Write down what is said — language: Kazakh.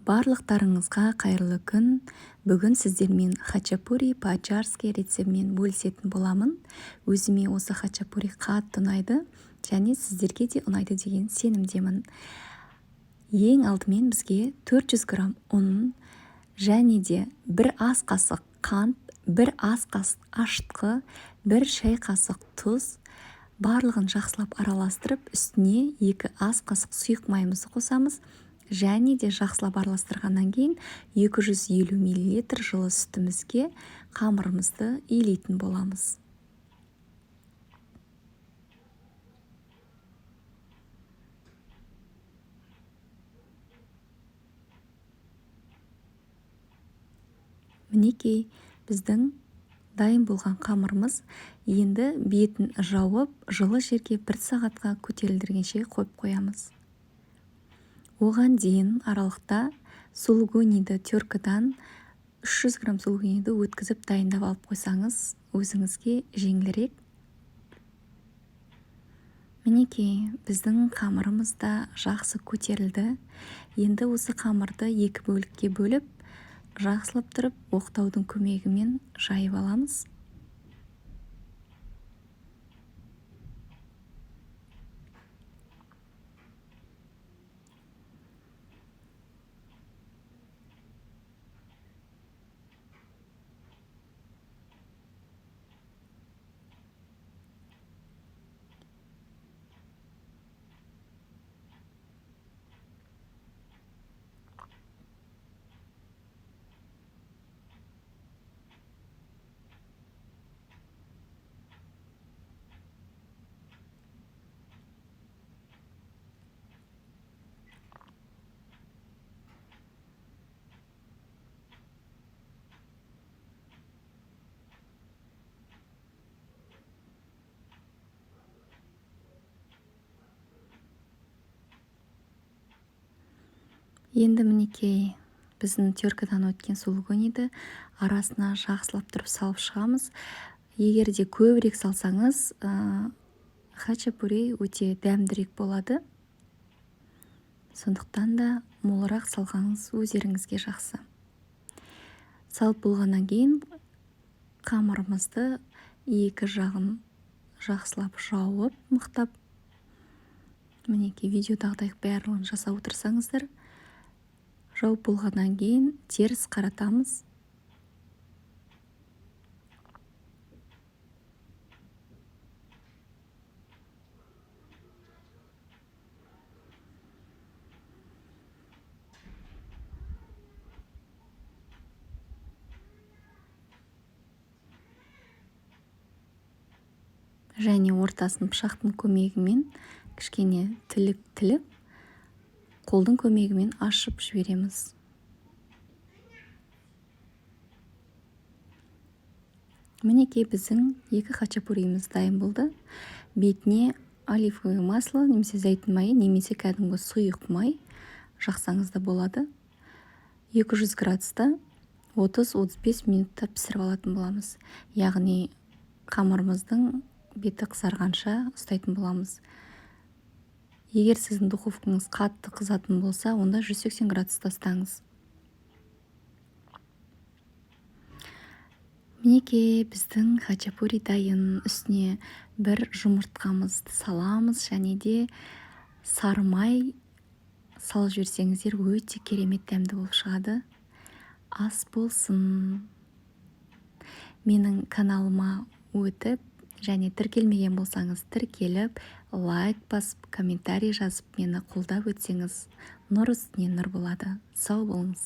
Барлықтарыңызға қайырлы күн. Бүгін сіздермен хачапури по-аджарски рецептімен бөлісетін боламын. Өзіме осы хачапури қатты ұнайды және сіздерге де ұнайды деген сенімдемін. Ең алдымен бізге 400 грамм ұн және де 1 ас қасық қант, 1 ас қасық ашытқы, 1 шай қасық тұз, барлығын жақсылап араластырып, үстіне 2 ас қасық сұйық майымызды қосамыз. Және де жақсылап араластырғаннан кейін 250 мл жылы сүтімізге қамырымызды илейтін боламыз. Мінекей, біздің дайын болған қамырымыз. Енді бетін жауып, жылы жерге 1 сағатқа көтерілдіргенше қойып қоямыз. Оған дейін аралықта сулугуниді теркадан 300 грамм сулугуниді өткізіп дайындап алып қойсаңыз, өзіңізге жеңілірек. Мінекей, біздің қамырымыз да жақсы көтерілді. Енді осы қамырды 2 бөлікке бөліп, жақсылап тұрып, оқтаудың көмегімен жайып аламыз. Енді мінекей, біздің теркадан өткен сулугуниді арасына жақсылап тұрып салып шығамыз. Егер де көбірек салсаңыз, хачапури өте дәмдірек болады. Сондықтан да молырақ салғаныңыз өздеріңізге жақсы. Салып болғаннан кейін қамырымызды 2 жағын жақсылап жауып, мықтап. Мінекей, видеодағыдай барлығын жасап отырсаңыздар, жауып болғаннан кейін теріс қаратамыз. Және ортасын пышақтың көмегімен кішкене тіліп, қолдың көмегімен ашып жібереміз. Мінекей, біздің 2 хачапурийіміз дайын болды. Бетіне оливковое масло, немесе зәйтүн майы, немесе кәдімгі сұйық май жақсаңыз да болады. 200 градуста 30-35 минутта пісіріп алатын боламыз. Яғни қамырымыздың беті қызарғанша ұстайтын боламыз. Егер сіздің духовкаңыз қатты қызатын болса, онда 180 градуста ұстаңыз. Мінекей, біздің хачапури дайын. Үстіне 1 жұмыртқамызды саламыз және де сары май салып жіберсеңіздер, өте керемет дәмді болып шығады. Ас болсын. Менің каналыма өтіп және тіркелмеген болсаңыз, тіркеліп, лайк басып, комментарий жазып, мені қолдап өтсеңіз, нұр үстіне нұр болады. Сау болыңыз.